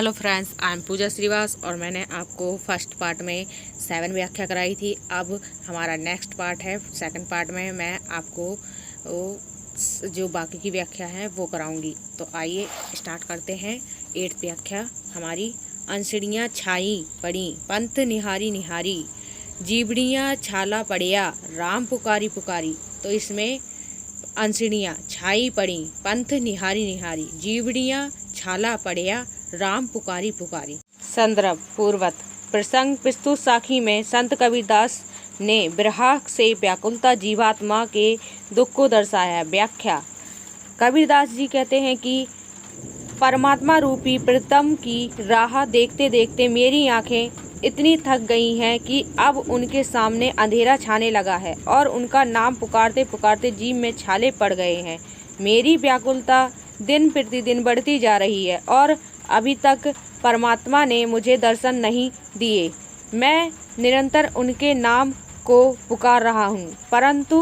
Hello friends, I am पूजा श्रीवास और मैंने आपको फर्स्ट पार्ट में 7 व्याख्या कराई थी। अब हमारा नेक्स्ट पार्ट है। सेकंड पार्ट में मैं आपको जो बाकी की व्याख्या है वो कराऊंगी। तो आइए स्टार्ट करते हैं। 8th व्याख्या हमारी। अंसड़ियाँ छाई पड़ी पंथ निहारी निहारी, जीवड़ियाँ छाला पड़िया राम पुकारी पुकारी। तो इसमें अंसड़ियाँ छाई पड़ी पंथ निहारी निहारी, जीवड़ियाँ छाला पड़िया राम पुकारी पुकारी। संदर्भ पूर्वत प्रसंग पिस्तु साखी में संत कबीरदास ने विरह से व्याकुलता जीवात्मा के दुख को दर्शाया। व्याख्या कबीरदास जी कहते हैं कि परमात्मा रूपी प्रीतम की राह देखते देखते मेरी आंखें इतनी थक गई हैं कि अब उनके सामने अंधेरा छाने लगा है और उनका नाम पुकारते पुकारते जीभ में छाले पड़ गए हैं। मेरी व्याकुलता दिन प्रतिदिन बढ़ती जा रही है और अभी तक परमात्मा ने मुझे दर्शन नहीं दिए। मैं निरंतर उनके नाम को पुकार रहा हूँ, परंतु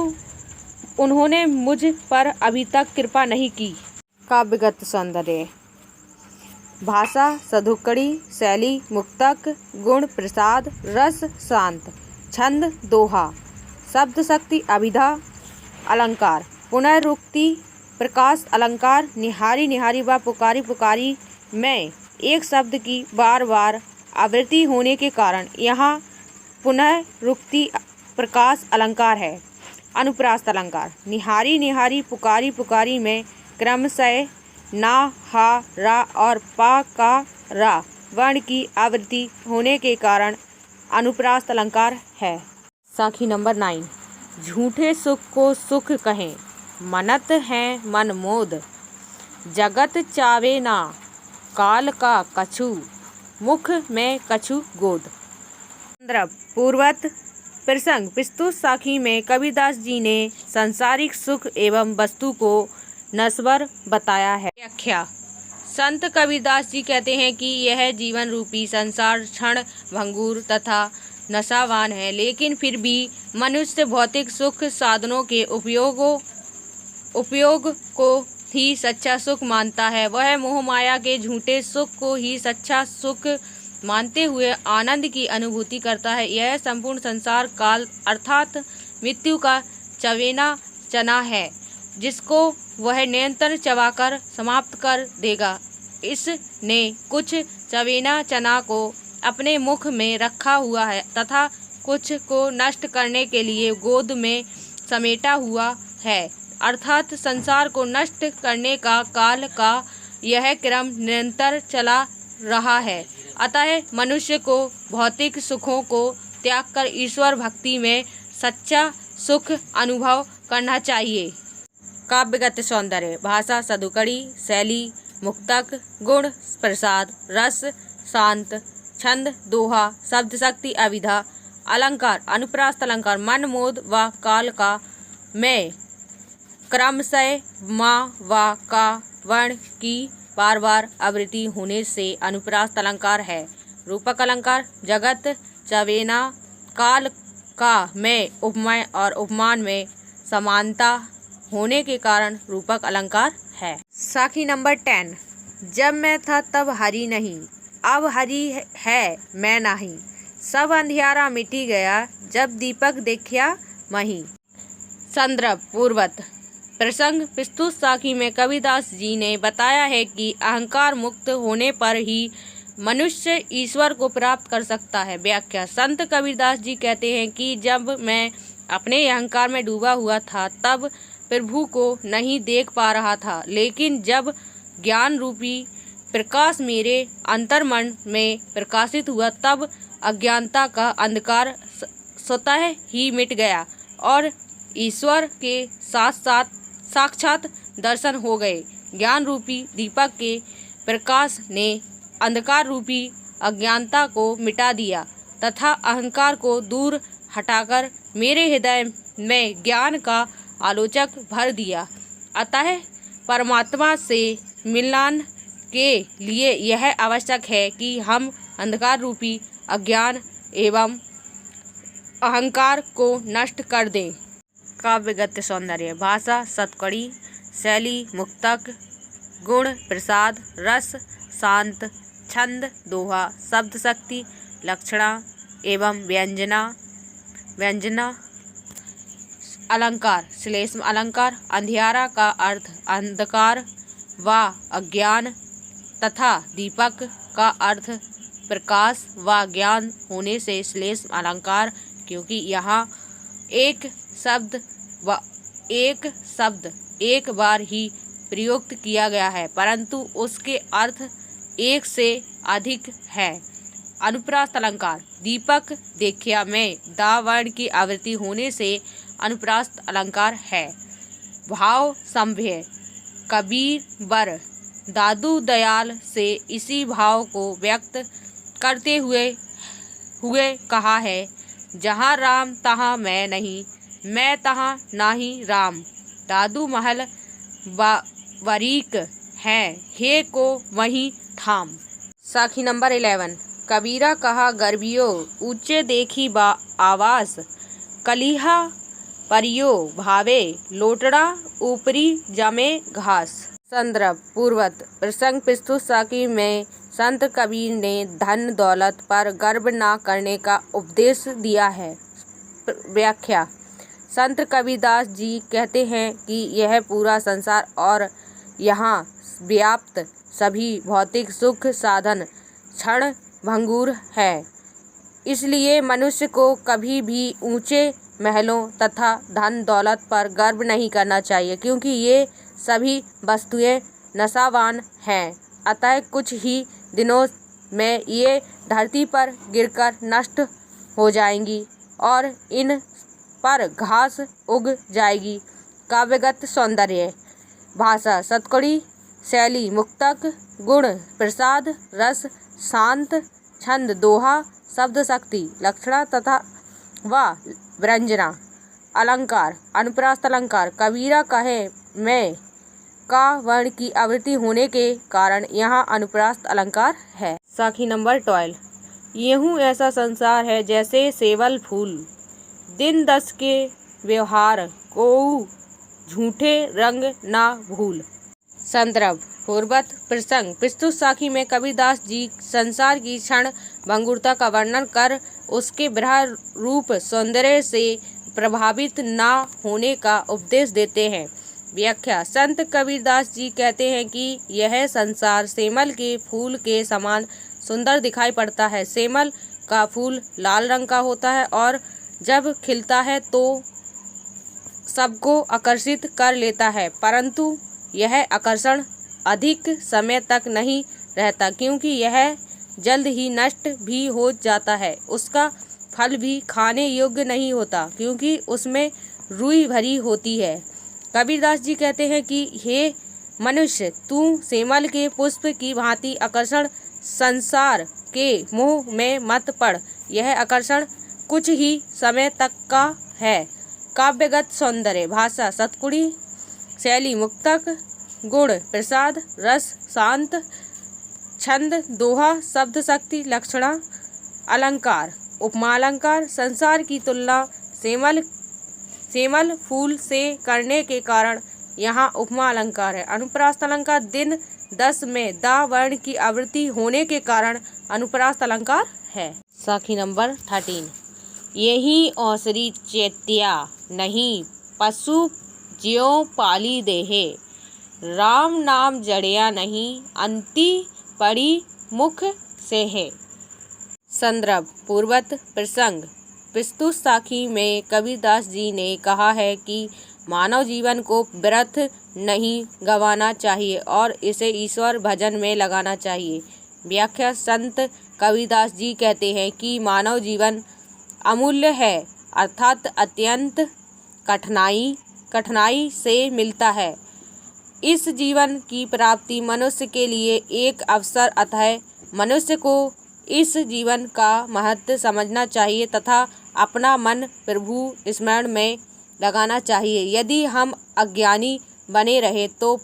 उन्होंने मुझ पर अभी तक कृपा नहीं की। काव्यगत सौंदर्य। भाषा सधुकड़ी, शैली मुक्तक, गुण प्रसाद, रस शांत, छंद दोहा, शब्द शक्ति अभिधा, अलंकार पुनरुक्ति, प्रकाश अलंकार, निहारी निहारी व पुकारी पुकारी में एक शब्द की बार बार आवृत्ति होने के कारण यहाँ पुनरुक्ति प्रकाश अलंकार है। अनुप्रास अलंकार। निहारी निहारी पुकारी पुकारी में क्रमशः ना, हा, रा और पा का रा वर्ण की आवृत्ति होने के कारण अनुप्रास अलंकार है। साखी नंबर 9। झूठे सुख को सुख कहें, मनत हैं मन मोद, जगत चावे ना, काल का कछु, मुख में कछु गोद। संदर्भ पूर्वत प्रसंग पिस्तु साखी में कबीरदास जी ने सांसारिक सुख एवं वस्तु को नश्वर बताया है। व्याख्या संत कबीरदास जी कहते हैं कि यह जीवन रूपी संसार क्षण भंगुर तथा नशावान है, लेकिन फिर भी मनुष्य भौतिक सुख साधनों के उपयोग को ही सच्चा सुख मानता है। वह मोह माया के झूठे सुख को ही सच्चा सुख मानते हुए आनंद की अनुभूति करता है। यह संपूर्ण संसार काल अर्थात मृत्यु का चवेना चना है, जिसको वह निरंतर चबाकर समाप्त कर देगा। इसने कुछ चवेना चना को अपने मुख में रखा हुआ है तथा कुछ को नष्ट करने के लिए गोद में समेटा हुआ है, अर्थात संसार को नष्ट करने का काल का यह क्रम निरंतर चला रहा है। अतः मनुष्य को भौतिक सुखों को त्याग कर ईश्वर भक्ति में सच्चा सुख अनुभव करना चाहिए। काव्यगत सौंदर्य। भाषा सधुकड़ी, शैली मुक्तक, गुण प्रसाद, रस शांत, छंद दोहा, शब्द शक्ति अभिधा, अलंकार अनुप्रास अलंकार मन मोद व काल का में क्रमशः माँ व का वर्ण की बार बार आवृत्ति होने से अनुप्रास अलंकार है। रूपक अलंकार जगत चवेना, काल का में उपमय और उपमान में समानता होने के कारण रूपक अलंकार है। साखी नंबर 10। जब मैं था तब हरि नहीं, अब हरि है मैं नहीं, सब अंधियारा मिटी गया, जब दीपक देखिया मही। संदर्भ पूर्वत प्रसंग पिस्तु साखी में कबीरदास जी ने बताया है कि अहंकार मुक्त होने पर ही मनुष्य ईश्वर को प्राप्त कर सकता है। व्याख्या संत कबीरदास जी कहते हैं कि जब मैं अपने अहंकार में डूबा हुआ था तब प्रभु को नहीं देख पा रहा था, लेकिन जब ज्ञान रूपी प्रकाश मेरे अंतर्मन में प्रकाशित हुआ तब अज्ञानता का अंधकार स्वतः ही मिट गया और ईश्वर के साथ साथ साक्षात दर्शन हो गए। ज्ञान रूपी दीपक के प्रकाश ने अंधकार रूपी अज्ञानता को मिटा दिया तथा अहंकार को दूर हटाकर मेरे हृदय में ज्ञान का आलोचक भर दिया। अतः परमात्मा से मिलन के लिए यह आवश्यक है कि हम अंधकार रूपी अज्ञान एवं अहंकार को नष्ट कर दें। काव्यगत सौंदर्य। भाषा सतकड़ी, शैली मुक्तक, गुण प्रसाद, रस शांत, छंद, दोहा, शब्द शक्ति, लक्षणा एवं व्यंजना। अलंकार। श्लेष्म अलंकार। अंधियारा का अर्थ अंधकार व अज्ञान तथा दीपक का अर्थ प्रकाश व ज्ञान होने से श्लेष्म अलंकार, क्योंकि यहाँ एक शब्द एक बार ही प्रयुक्त किया गया है, परंतु उसके अर्थ एक से अधिक है। अनुप्रास अलंकार। दीपक देखिया में दा वर्ण की आवृत्ति होने से अनुप्रास अलंकार है। भाव संभ्य। कबीर बर दादू दयाल से इसी भाव को व्यक्त करते हुए कहा है, जहाँ राम तहाँ मैं नहीं, मैं तहाँ नाही राम। दादू महल वरीक हैं, हे को वहीं थाम। साखी नंबर 11। कबीरा कहा गर्भियो ऊंचे देखी बा आवास, कलिहा परियो भावे लोटड़ा ऊपरी जमे घास। संदर्भ। पूर्वत प्रसंग प्रस्तुत साखी में संत कबीर ने धन दौलत पर गर्व न करने का उपदेश दिया है। व्याख्या। संत कबीरदास जी कहते हैं कि यह पूरा संसार और यहाँ व्याप्त सभी भौतिक सुख साधन क्षण भंगुर है, इसलिए मनुष्य को कभी भी ऊंचे महलों तथा धन दौलत पर गर्व नहीं करना चाहिए, क्योंकि ये सभी वस्तुएं नशावान हैं। अतः कुछ ही दिनों में ये धरती पर गिरकर नष्ट हो जाएंगी और इन पर घास उग जाएगी। काव्यगत सौंदर्य। भाषा सतकड़ी, शैली मुक्तक, गुण प्रसाद, रस शांत, छंद दोहा, शब्द शक्ति, लक्षणा तथा व व्यंजना। अलंकार। अनुप्रास अलंकार। कबीरा कहे में का वर्ण की आवृत्ति होने के कारण यहाँ अनुप्रास अलंकार है। साखी नंबर 12। यूँ ऐसा संसार है जैसे सेवल फूल, दिन दस के व्यवहार को झूठे रंग ना भूल। संदर्भ। पूर्वत प्रसंग प्रस्तुत साखी में कबीरदास जी संसार की क्षण भंगुरता का वर्णन कर उसके ब्रह्म रूप सौंदर्य से प्रभावित न होने का उपदेश देते हैं। व्याख्या। संत कबीरदास जी कहते हैं कि यह संसार सेमल के फूल के समान सुंदर दिखाई पड़ता है। सेमल का फूल लाल रंग का होता है और जब खिलता है तो सबको आकर्षित कर लेता है, परंतु यह आकर्षण अधिक समय तक नहीं रहता, क्योंकि यह जल्द ही नष्ट भी हो जाता है। उसका फल भी खाने योग्य नहीं होता, क्योंकि उसमें रुई भरी होती है। कबीरदास जी कहते हैं कि हे मनुष्य, तू सेमल के पुष्प की भांति आकर्षण संसार के मोह में मत पड़। यह आकर्षण कुछ ही समय तक का है। काव्यगत सौंदर्य। भाषा सतकुड़ी, शैली मुक्तक, गुण प्रसाद, रस शांत, छंद दोहा, शब्द शक्ति, लक्षणा। अलंकार। उपमा अलंकार। संसार की तुलना सेमल फूल से करने के कारण यहाँ उपमा अलंकार है। अनुप्रास अलंकार। दिन 10 में दा वर्ण की आवृत्ति होने के कारण अनुप्रास अलंकार है। साखी नंबर 13। यही औसरी चैत्या नहीं, पशु ज्यों पाली देहे, राम नाम जड़िया नहीं, अंति पड़ी मुख से है। संदर्भ। पूर्वत प्रसंग प्रस्तुत साखी में कबीरदास जी ने कहा है कि मानव जीवन को व्यर्थ नहीं गंवाना चाहिए और इसे ईश्वर भजन में लगाना चाहिए। व्याख्या। संत कबीरदास जी कहते हैं कि मानव जीवन अमूल्य है, अर्थात अत्यंत कठिनाई से मिलता है। इस जीवन की प्राप्ति मनुष्य के लिए एक अवसर, अतः मनुष्य को इस जीवन का महत्व समझना चाहिए तथा अपना मन प्रभु स्मरण में लगाना चाहिए। यदि हम अज्ञानी बने रहे तो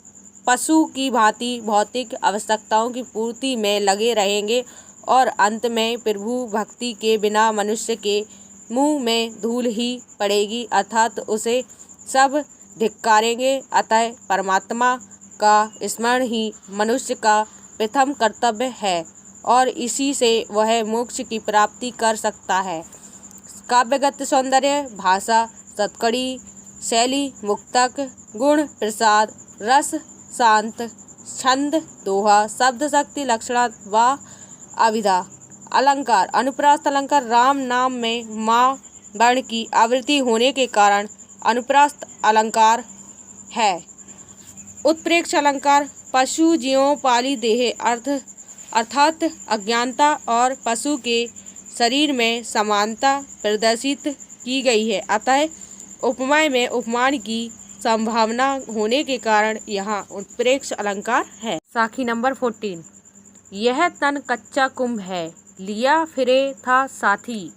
पशु की भांति भौतिक आवश्यकताओं की पूर्ति में लगे रहेंगे और अंत में प्रभु भक्ति के बिना मनुष्य के मुंह में धूल ही पड़ेगी, अर्थात उसे सब धिक्कारेंगे। अतः परमात्मा का स्मरण ही मनुष्य का प्रथम कर्तव्य है और इसी से वह मोक्ष की प्राप्ति कर सकता है। काव्यगत सौंदर्य, भाषा, सतकड़ी, शैली, मुक्तक, गुण, प्रसाद, रस, शांत, छंद, दोहा, शब्द शक्ति, लक्षणा व अभिधा। अलंकार, अनुप्रास अलंकार राम नाम में माँ वर्ण की आवृत्ति होने के कारण अनुप्रास अलंकार है। उत्प्रेक्ष अलंकार, पशु ज्यों पाली देह अर्थात अज्ञानता और पशु के शरीर में समानता प्रदर्शित की गई है, अतः उपमाय में उपमान की संभावना होने के कारण यहाँ उत्प्रेक्ष अलंकार है। साखी नंबर 14। यह तन कच्चा कुंभ है, लिया फिरे था साथी,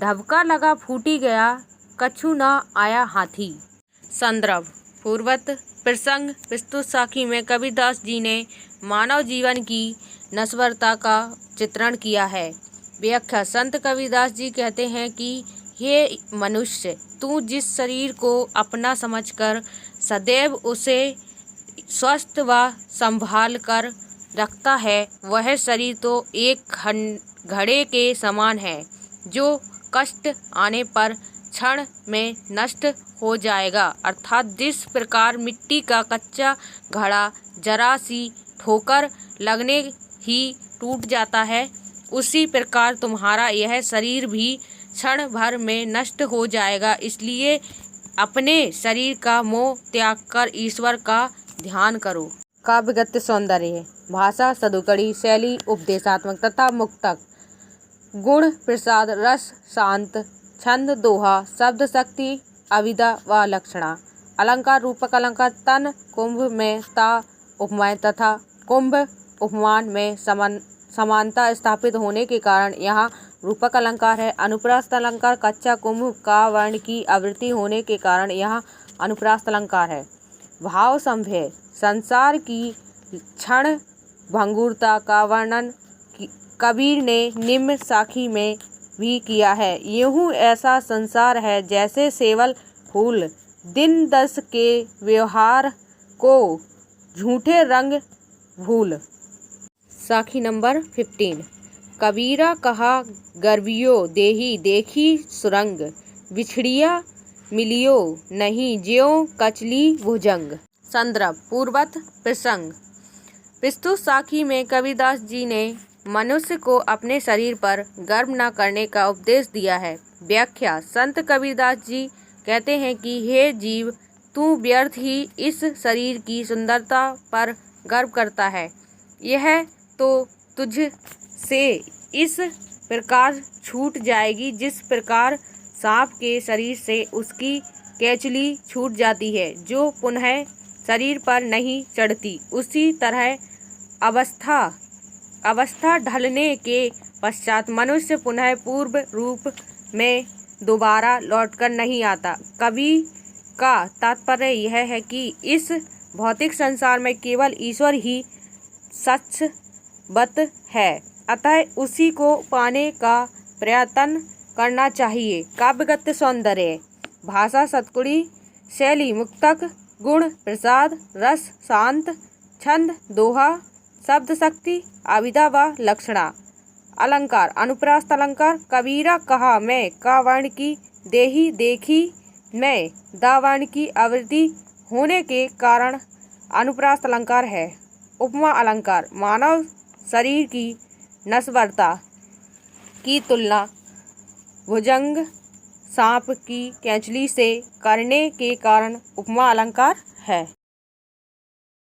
ढबका लगा फूटी गया, कछु न आया हाथी। संदर्भ, पूर्वत प्रसंग प्रस्तुत साखी में कबीरदास जी ने मानव जीवन की नश्वरता का चित्रण किया है। व्याख्या, संत कबीरदास जी कहते हैं कि हे मनुष्य, तू जिस शरीर को अपना समझकर सदैव उसे स्वस्थ व संभाल कर रखता है, वह शरीर तो एक घड़े के समान है जो कष्ट आने पर क्षण में नष्ट हो जाएगा। अर्थात जिस प्रकार मिट्टी का कच्चा घड़ा जरा सी ठोकर लगने ही टूट जाता है, उसी प्रकार तुम्हारा यह शरीर भी क्षण भर में नष्ट हो जाएगा। इसलिए अपने शरीर का मोह त्याग कर ईश्वर का ध्यान करो। काव्यगत सौंदर्य, भाषा, सदुकड़ी, शैली, उपदेशात्मक तथा मुक्तक, गुण, प्रसाद, रस, शांत, छंद, दोहा, शब्द शक्ति, अभिधा व लक्षणा। अलंकार, रूपक अलंकार, तन कुंभ में ता उपमाय तथा कुंभ उपमान में समानता स्थापित होने के कारण यहाँ रूपक अलंकार है। अनुप्रास अलंकार, कच्चा कुंभ का वर्ण की आवृत्ति होने के कारण यहाँ अनुप्रास अलंकार है। भाव संभय, संसार की क्षण भंगुरता का वर्णन कबीर ने निम्न साखी में भी किया है। यूँ ऐसा संसार है जैसे सेवल फूल, दिन दस के व्यवहार को झूठे रंग भूल। साखी नंबर 15। कबीरा कहा गर्वियो देही देखी सुरंग, बिछड़िया मिलियो नहीं ज्यों कचली भुजंग। संदर्भ, पूर्वत प्रसंग प्रस्तुत साखी में कबीरदास जी ने मनुष्य को अपने शरीर पर गर्व न करने का उपदेश दिया है। व्याख्या, संत कबीरदास जी कहते हैं कि हे जीव, तू व्यर्थ ही इस शरीर की सुंदरता पर गर्व करता है। यह तो तुझ से इस प्रकार छूट जाएगी जिस प्रकार सांप के शरीर से उसकी केचली छूट जाती है, जो पुनः शरीर पर नहीं चढ़ती। उसी तरह अवस्था ढलने के पश्चात मनुष्य पुनः पूर्व रूप में दोबारा लौटकर नहीं आता। कवि का तात्पर्य यह है कि इस भौतिक संसार में केवल ईश्वर ही शाश्वत है, अतः उसी को पाने का प्रयत्न करना चाहिए। काव्यगत सौंदर्य, भाषा, सतकुड़ी, शैली, मुक्तक, गुण, प्रसाद, रस, शांत, छंद, दोहा, शब्द शक्ति, अभिधा व लक्षणा। अलंकार, अनुप्रास अलंकार, कबीरा कहा मैं का वर्ण की देही देखी मैं दा वर्ण की आवृत्ति होने के कारण अनुप्रास अलंकार है। उपमा अलंकार, मानव शरीर की नश्वरता की तुलना भुजंग सांप की केंचली से करने के कारण उपमा अलंकार है।